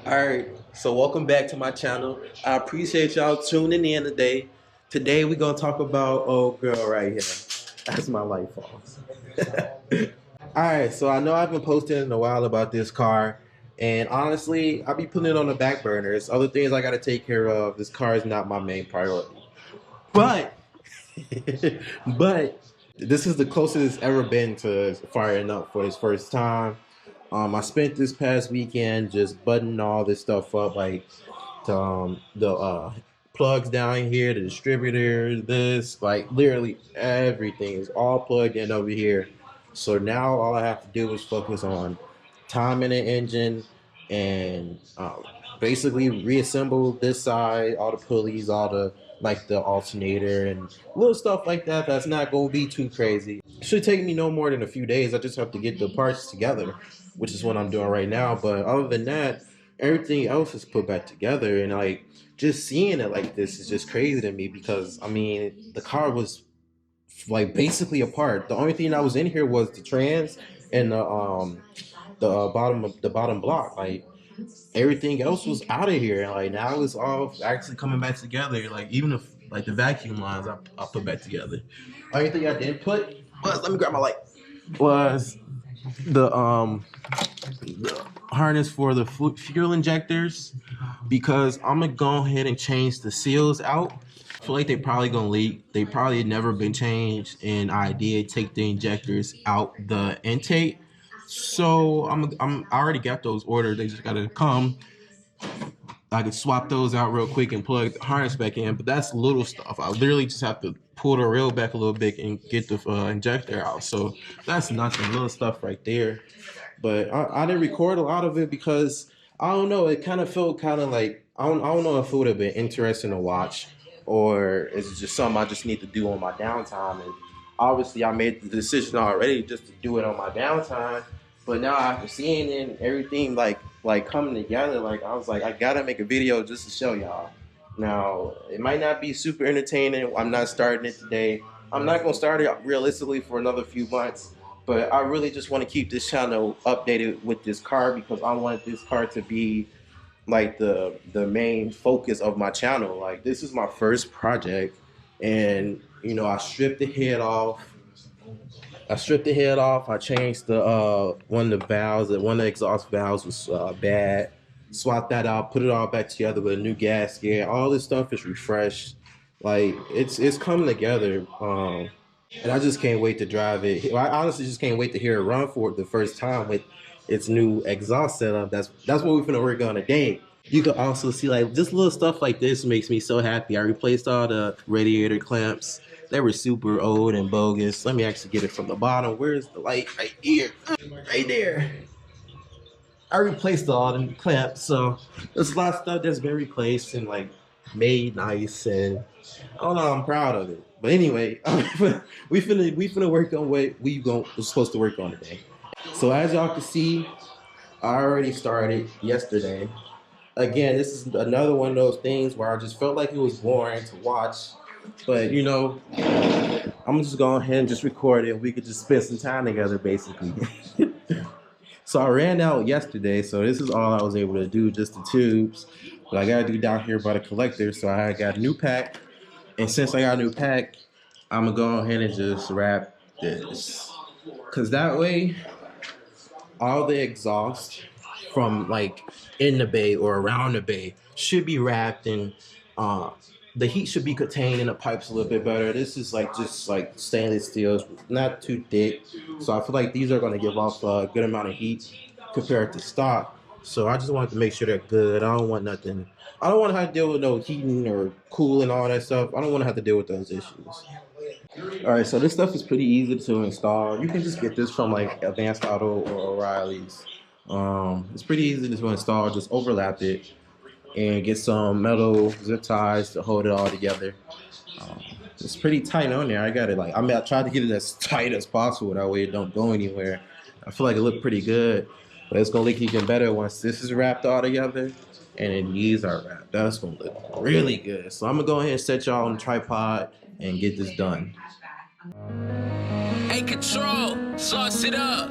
Alright, so welcome back to my channel. I appreciate y'all tuning in today. Today we're gonna talk about old girl right here. That's my light falls. Alright, so I know I've been posting in a while about this car, and honestly, I'll be putting it on the back burner. There's other things I gotta take care of. This car is not my main priority. But but this is the closest it's ever been to firing up for his first time. I spent this past weekend just buttoning all this stuff up, like the plugs down here, the distributor, this, like literally everything is all plugged in over here. So now all I have to do is focus on timing the engine and basically reassemble this side, all the pulleys, all the like the alternator and little stuff like that. That's not gonna be too crazy. It should take me no more than a few days. I just have to get the parts together, which is what I'm doing right now. But other than that, everything else is put back together, and like just seeing it like this is just crazy to me because I mean the car was like basically apart. The only thing that was in here was the trans and the bottom block. Like everything else was out of here. Like now it's all actually coming back together. Like even if like the vacuum lines I put back together. Only thing I didn't put was, let me grab my light, was the harness for the fuel injectors, because I'm gonna go ahead and change the seals out. I feel like they probably gonna leak. They probably never been changed, and I did take the injectors out the intake. So I already got those ordered. They just gotta come. I could swap those out real quick and plug the harness back in, but that's little stuff. I literally just have to pull the rail back a little bit and get the injector out. So that's nothing, little stuff right there. But I didn't record a lot of it because I don't know. It kind of felt kind of like I don't know if it would have been interesting to watch, or is it just something I just need to do on my downtime. And obviously, I made the decision already just to do it on my downtime. But now after seeing it and everything like coming together, like I was like, I gotta make a video just to show y'all. Now it might not be super entertaining. I'm not starting it today. I'm not gonna start it realistically for another few months. But I really just want to keep this channel updated with this car because I want this car to be like the main focus of my channel. Like this is my first project, and you know I stripped the head off. I changed the one of the valves. One of the exhaust valves was bad. Swapped that out. Put it all back together with a new gasket. All this stuff is refreshed. Like it's coming together. And I just can't wait to drive it. I honestly just can't wait to hear it run for it the first time with its new exhaust setup. That's what we're gonna work on today. You can also see like just little stuff like this makes me so happy. I replaced all the radiator clamps. They were super old and bogus. Let me actually get it from the bottom. Where's the light? Right here. Right there. I replaced all the clamps, so there's a lot of stuff that's been replaced and like made nice, and I don't know, I'm proud of it. But anyway, we finna work on what we're supposed to work on today. So as y'all can see, I already started yesterday. Again, this is another one of those things where I just felt like it was boring to watch. But you know, I'm just going ahead and just record it. We could just spend some time together, basically. So I ran out yesterday, so this is all I was able to do, just the tubes. But I gotta do down here by the collector, so I got a new pack. And since I got a new pack, I'm gonna go ahead and just wrap this. Cause that way, all the exhaust from like in the bay or around the bay should be wrapped, and the heat should be contained in the pipes a little bit better. This is like just like stainless steel, not too thick. So I feel like these are gonna give off a good amount of heat compared to stock. So I just wanted to make sure they're good. I don't want nothing. I don't want to have to deal with no heating or cooling, all that stuff. I don't want to have to deal with those issues. All right, so this stuff is pretty easy to install. You can just get this from like Advanced Auto or O'Reilly's. It's pretty easy to install. Just overlap it and get some metal zip ties to hold it all together. Um, it's pretty tight on there. I got it like I tried to get it as tight as possible. That way it don't go anywhere. I feel like it looked pretty good, but it's gonna look even better once this is wrapped all together and then these are wrapped. That's gonna look really good. So I'm gonna go ahead and set y'all on the tripod and get this done. Hey, control, sauce it up.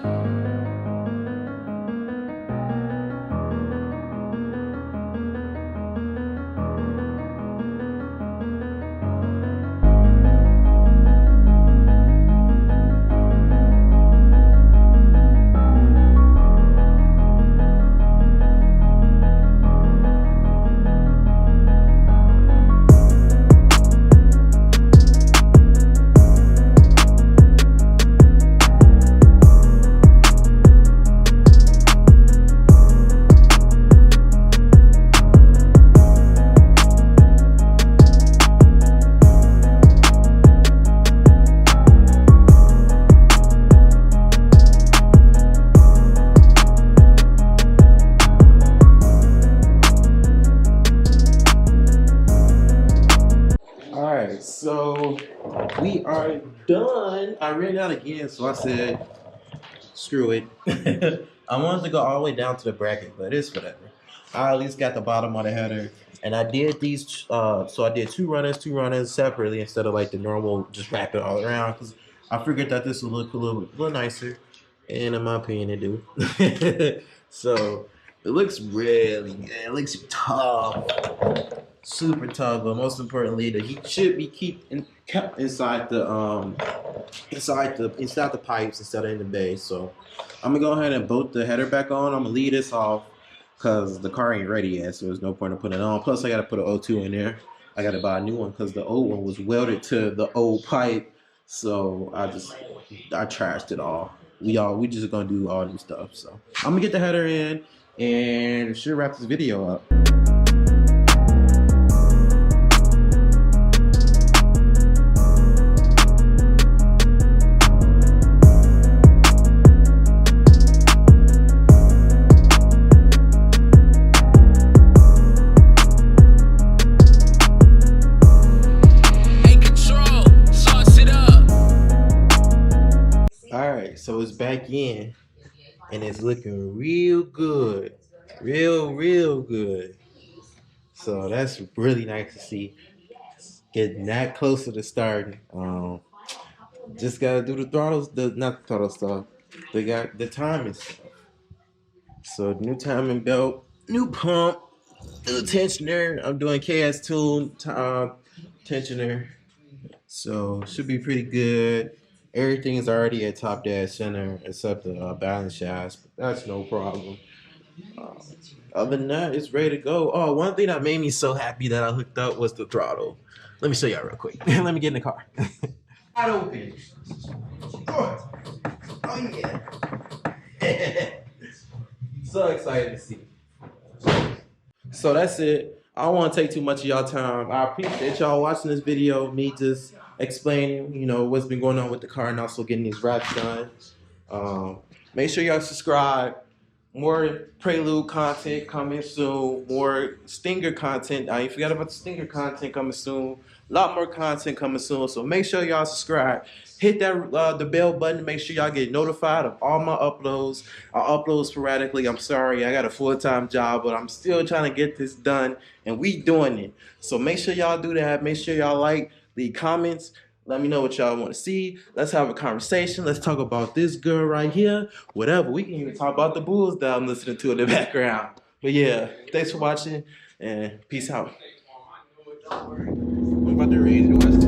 So we are done. I ran out again, so I said, screw it. I wanted to go all the way down to the bracket, but it's whatever. I at least got the bottom of the header. And I did these, so I did two runners separately instead of like the normal, just wrap it all around. Because I figured that this would look a little nicer. And in my opinion, it do. So it looks really good. It looks tough. Super tough, but most importantly, the heat should be kept inside the pipes instead of in the base. So I'm gonna go ahead and bolt the header back on. I'm gonna leave this off because the car ain't ready yet, so there's no point in putting it on. Plus, I gotta put an O2 in there. I gotta buy a new one because the old one was welded to the old pipe. So I trashed it all. We just gonna do all new stuff. So I'm gonna get the header in and should wrap this video up. Alright, so it's back in and it's looking real good. Real good. So that's really nice to see. Getting that closer to starting. Just gotta do the throttles, not the throttle stuff. They got the timing stuff. So new timing belt, new pump, new tensioner. I'm doing KS tool tensioner. So should be pretty good. Everything is already at top dead center except the balance shafts, but that's no problem. Other than that, it's ready to go. Oh, one thing that made me so happy that I hooked up was the throttle. Let me show y'all real quick. Let me get in the car. Wide open. Oh yeah. So excited to see. So that's it. I don't want to take too much of y'all time. I appreciate y'all watching this video. Me just explaining, what's been going on with the car and also getting these wraps done. Make sure y'all subscribe. More Prelude content coming soon. More Stinger content. I ain't forgot about the Stinger content coming soon. A lot more content coming soon. So make sure y'all subscribe. Hit that the bell button to make sure y'all get notified of all my uploads. I upload sporadically. I'm sorry, I got a full-time job, but I'm still trying to get this done, and we doing it. So make sure y'all do that. Make sure y'all like, leave comments. Let me know what y'all want to see. Let's have a conversation. Let's talk about this girl right here. Whatever. We can even talk about the Bulls that I'm listening to in the background. But yeah, thanks for watching, and peace out. I'm about to read it.